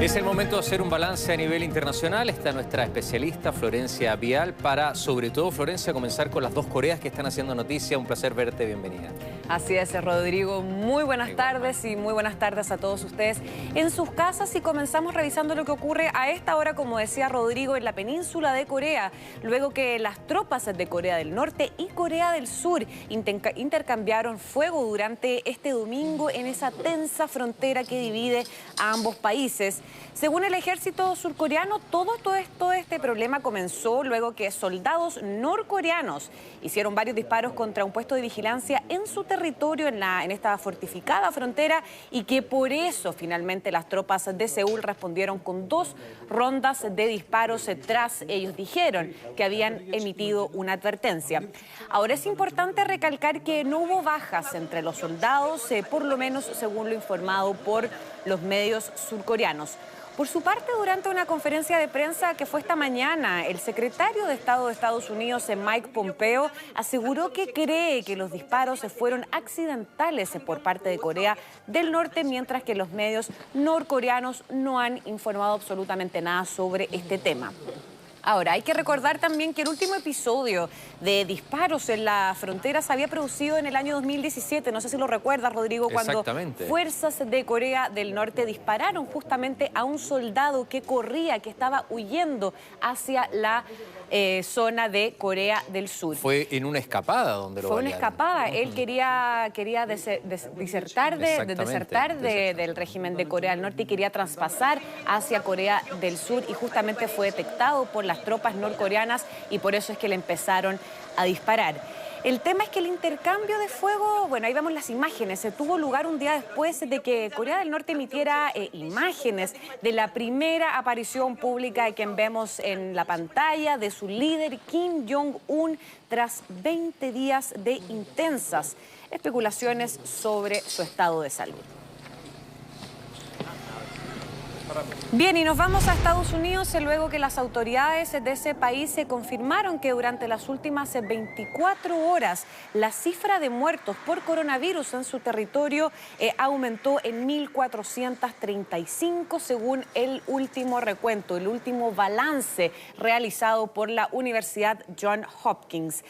Es el momento de hacer un balance a nivel internacional. Está nuestra especialista Florencia Vial para, sobre todo, Florencia, comenzar con las dos Coreas que están haciendo noticia. Un placer verte, bienvenida. Así es, Rodrigo. Muy buenas tardes y muy buenas tardes a todos ustedes en sus casas. Y comenzamos revisando lo que ocurre a esta hora, como decía Rodrigo, en la península de Corea, luego que las tropas de Corea del Norte y Corea del Sur intercambiaron fuego durante este domingo en esa tensa frontera que divide a ambos países. Según el ejército surcoreano, todo este problema comenzó luego que soldados norcoreanos hicieron varios disparos contra un puesto de vigilancia en su territorio en esta fortificada frontera, y que por eso finalmente las tropas de Seúl respondieron con 2 rondas de disparos tras ellos dijeron que habían emitido una advertencia. Ahora es importante recalcar que no hubo bajas entre los soldados, por lo menos según lo informado por los medios surcoreanos. Por su parte, durante una conferencia de prensa que fue esta mañana, el secretario de Estado de Estados Unidos, Mike Pompeo, aseguró que cree que los disparos fueron accidentales por parte de Corea del Norte, mientras que los medios norcoreanos no han informado absolutamente nada sobre este tema. Ahora, hay que recordar también que el último episodio de disparos en la frontera se había producido en el año 2017. No sé si lo recuerdas, Rodrigo, cuando fuerzas de Corea del Norte dispararon justamente a un soldado que corría, que estaba huyendo hacia la zona de Corea del Sur. Fue en una escapada donde lo balearon. Fue una escapada. Él quería desertar del régimen de Corea del Norte y quería traspasar hacia Corea del Sur, y justamente fue detectado por las tropas norcoreanas, y por eso es que le empezaron a disparar. El tema es que el intercambio de fuego, bueno, ahí vemos las imágenes, tuvo lugar un día después de que Corea del Norte emitiera imágenes de la primera aparición pública que vemos en la pantalla de su líder Kim Jong-un tras 20 días de intensas especulaciones sobre su estado de salud. Bien, y nos vamos a Estados Unidos luego que las autoridades de ese país confirmaron que durante las últimas 24 horas la cifra de muertos por coronavirus en su territorio aumentó en 1.435 según el último recuento, el último balance realizado por la Universidad Johns Hopkins.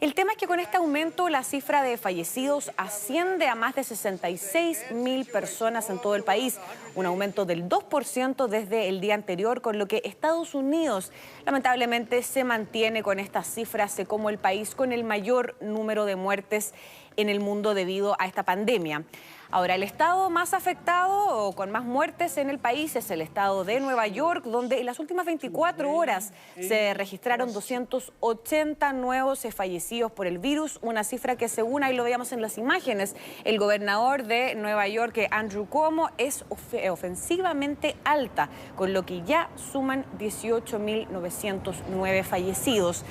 El tema es que con este aumento la cifra de fallecidos asciende a más de 66.000 personas en todo el país, un aumento del 2% desde el día anterior, con lo que Estados Unidos lamentablemente se mantiene con estas cifras como el país con el mayor número de muertes en el mundo debido a esta pandemia. Ahora, el estado más afectado o con más muertes en el país es el estado de Nueva York, donde en las últimas 24 horas se registraron 280 nuevos fallecidos por el virus, una cifra que, según ahí lo veíamos en las imágenes, el gobernador de Nueva York, Andrew Cuomo, es ofensivamente alta, con lo que ya suman 18.909 fallecidos.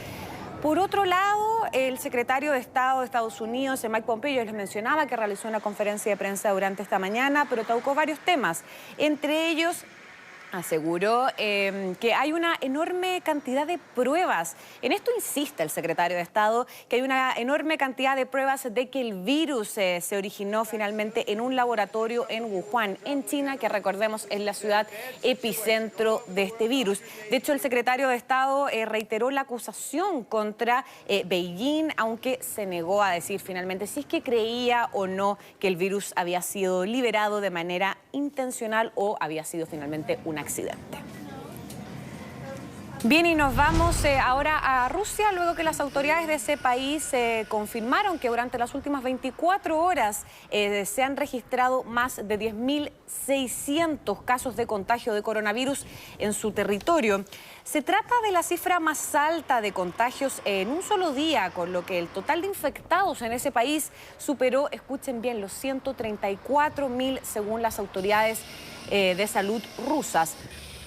Por otro lado, el secretario de Estado de Estados Unidos, Mike Pompeo, yo les mencionaba que realizó una conferencia de prensa durante esta mañana, pero tocó varios temas. Entre ellos, aseguró que hay una enorme cantidad de pruebas. En esto insiste el secretario de Estado, que hay una enorme cantidad de pruebas de que el virus se originó finalmente en un laboratorio en Wuhan, en China, que recordemos es la ciudad epicentro de este virus. De hecho, el secretario de Estado reiteró la acusación contra Beijing, aunque se negó a decir finalmente si es que creía o no que el virus había sido liberado de manera intencional o había sido finalmente una accidente. Bien, y nos vamos ahora a Rusia, luego que las autoridades de ese país confirmaron que durante las últimas 24 horas se han registrado más de 10.600 casos de contagio de coronavirus en su territorio. Se trata de la cifra más alta de contagios en un solo día, con lo que el total de infectados en ese país superó, escuchen bien, los 134.000 según las autoridades de salud rusas.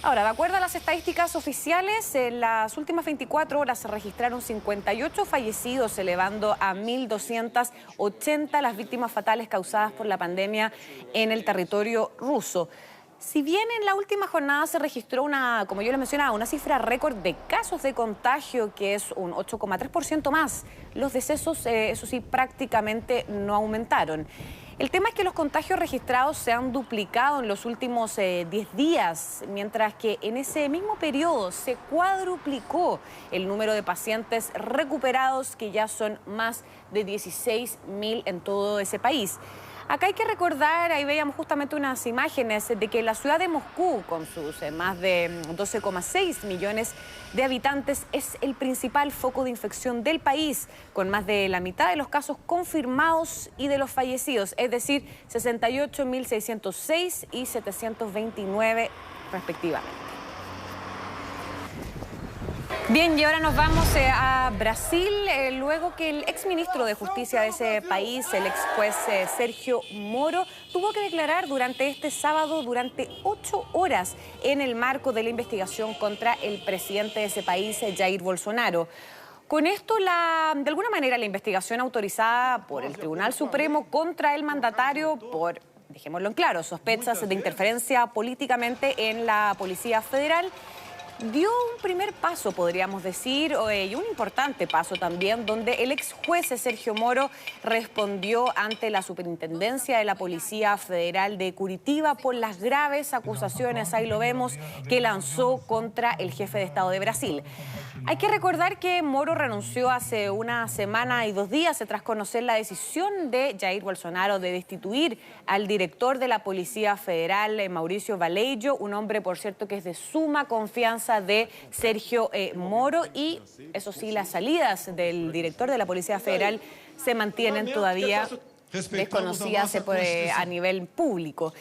Ahora, de acuerdo a las estadísticas oficiales, en las últimas 24 horas se registraron 58 fallecidos, elevando a 1.280 las víctimas fatales causadas por la pandemia en el territorio ruso. Si bien en la última jornada se registró como yo les mencionaba, una cifra récord de casos de contagio, que es un 8,3% más, los decesos, eso sí, prácticamente no aumentaron. El tema es que los contagios registrados se han duplicado en los últimos 10 días, mientras que en ese mismo periodo se cuadruplicó el número de pacientes recuperados, que ya son más de 16.000 en todo ese país. Acá hay que recordar, ahí veíamos justamente unas imágenes de que la ciudad de Moscú, con sus más de 12,6 millones de habitantes, es el principal foco de infección del país, con más de la mitad de los casos confirmados y de los fallecidos, es decir, 68.606 y 729 respectivamente. Bien, y ahora nos vamos a Brasil, luego que el exministro de Justicia de ese país, el ex juez Sergio Moro, tuvo que declarar durante este sábado durante 8 horas en el marco de la investigación contra el presidente de ese país, Jair Bolsonaro. Con esto, de alguna manera, la investigación autorizada por el Tribunal Supremo contra el mandatario por, dejémoslo en claro, sospechas de interferencia políticamente en la Policía Federal, dio un primer paso, podríamos decir, y un importante paso también, donde el ex juez Sergio Moro respondió ante la Superintendencia de la Policía Federal de Curitiba por las graves acusaciones, ahí lo vemos, que lanzó contra el jefe de Estado de Brasil. Hay que recordar que Moro renunció hace una semana y 2 días tras conocer la decisión de Jair Bolsonaro de destituir al director de la Policía Federal, Mauricio Vallejo, un hombre, por cierto, que es de suma confianza de Sergio Moro, y eso sí, las salidas del director de la Policía Federal se mantienen todavía desconocidas a nivel público.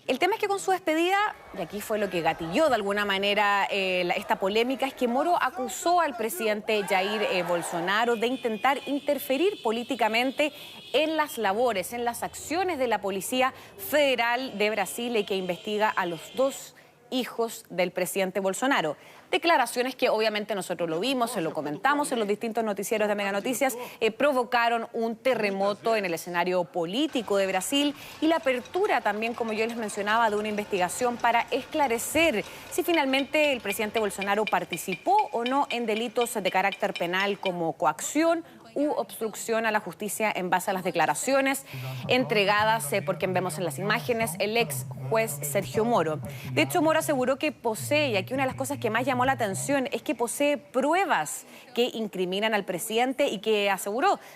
El tema es que con su despedida, y aquí fue lo que gatilló de alguna manera esta polémica, es que Moro acusó al presidente Jair Bolsonaro de intentar interferir políticamente en las labores, en las acciones de la Policía Federal de Brasil, y que investiga a los 2 hijos del presidente Bolsonaro. Declaraciones que obviamente nosotros lo vimos, se lo comentamos en los distintos noticieros de Mega Noticias, provocaron un terremoto en el escenario político de Brasil, y la apertura también, como yo les mencionaba, de una investigación para esclarecer si finalmente el presidente Bolsonaro participó o no en delitos de carácter penal como coacción u obstrucción a la justicia en base a las declaraciones entregadas por quien vemos en las imágenes, el ex juez Sergio Moro. De hecho, Moro aseguró que posee, y aquí una de las cosas que más llamó la atención es que posee pruebas que incriminan al presidente, y que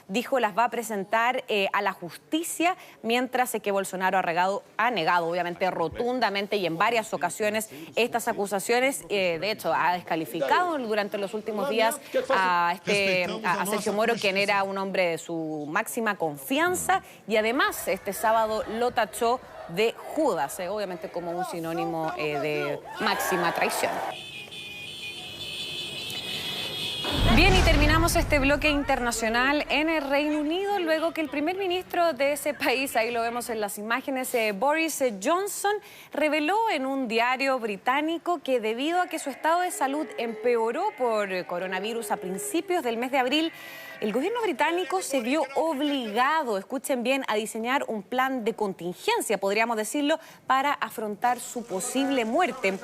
dijo las va a presentar a la justicia, mientras que Bolsonaro ha negado obviamente rotundamente y en varias ocasiones estas acusaciones. De hecho, ha descalificado durante los últimos días a Sergio Moro, quien era un hombre de su máxima confianza, y además este sábado lo tachó de Judas, obviamente como un sinónimo de máxima traición. Bien, y terminamos este bloque internacional en el Reino Unido, luego que el primer ministro de ese país, ahí lo vemos en las imágenes, Boris Johnson, reveló en un diario británico que debido a que su estado de salud empeoró por coronavirus a principios del mes de abril, el gobierno británico se vio obligado, escuchen bien, a diseñar un plan de contingencia, podríamos decirlo, para afrontar su posible muerte.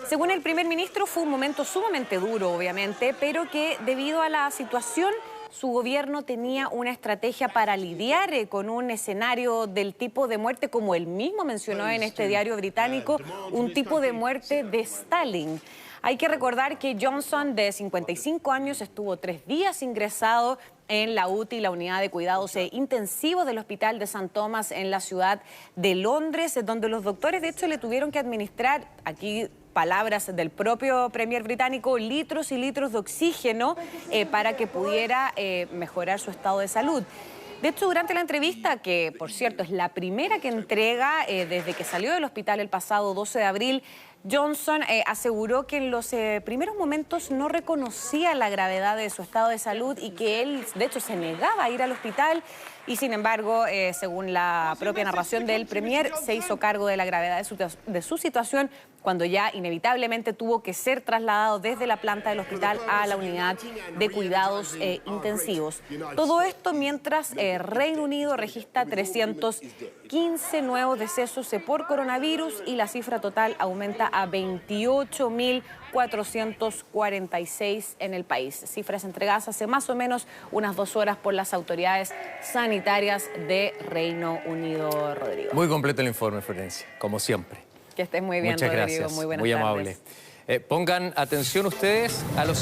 Según el primer ministro, fue un momento sumamente duro, obviamente, pero que debido a la situación, su gobierno tenía una estrategia para lidiar con un escenario del tipo de muerte, como él mismo mencionó en este diario británico, un tipo de muerte de Stalin. Hay que recordar que Johnson, de 55 años, estuvo 3 días ingresado en la UTI, la unidad de cuidados intensivos del Hospital de St. Thomas en la ciudad de Londres, donde los doctores, de hecho, le tuvieron que administrar, aquí palabras del propio premier británico, litros y litros de oxígeno para que pudiera mejorar su estado de salud. De hecho, durante la entrevista, que por cierto es la primera que entrega desde que salió del hospital el pasado 12 de abril, Johnson aseguró que en los primeros momentos no reconocía la gravedad de su estado de salud y que él, de hecho, se negaba a ir al hospital. Y sin embargo, según la propia narración del premier, se hizo cargo de la gravedad de su situación cuando ya inevitablemente tuvo que ser trasladado desde la planta del hospital a la unidad de cuidados intensivos. Todo esto mientras Reino Unido registra 315 nuevos decesos por coronavirus y la cifra total aumenta a 28.446 en el país. Cifras entregadas hace más o menos unas 2 horas por las autoridades sanitarias sanitarias de Reino Unido, Rodrigo. Muy completo el informe, Florencia, como siempre. Que estés muy bien, Muchas Rodrigo. gracias. Muy buenas muy tardes. amable. Pongan atención ustedes a lo siguiente.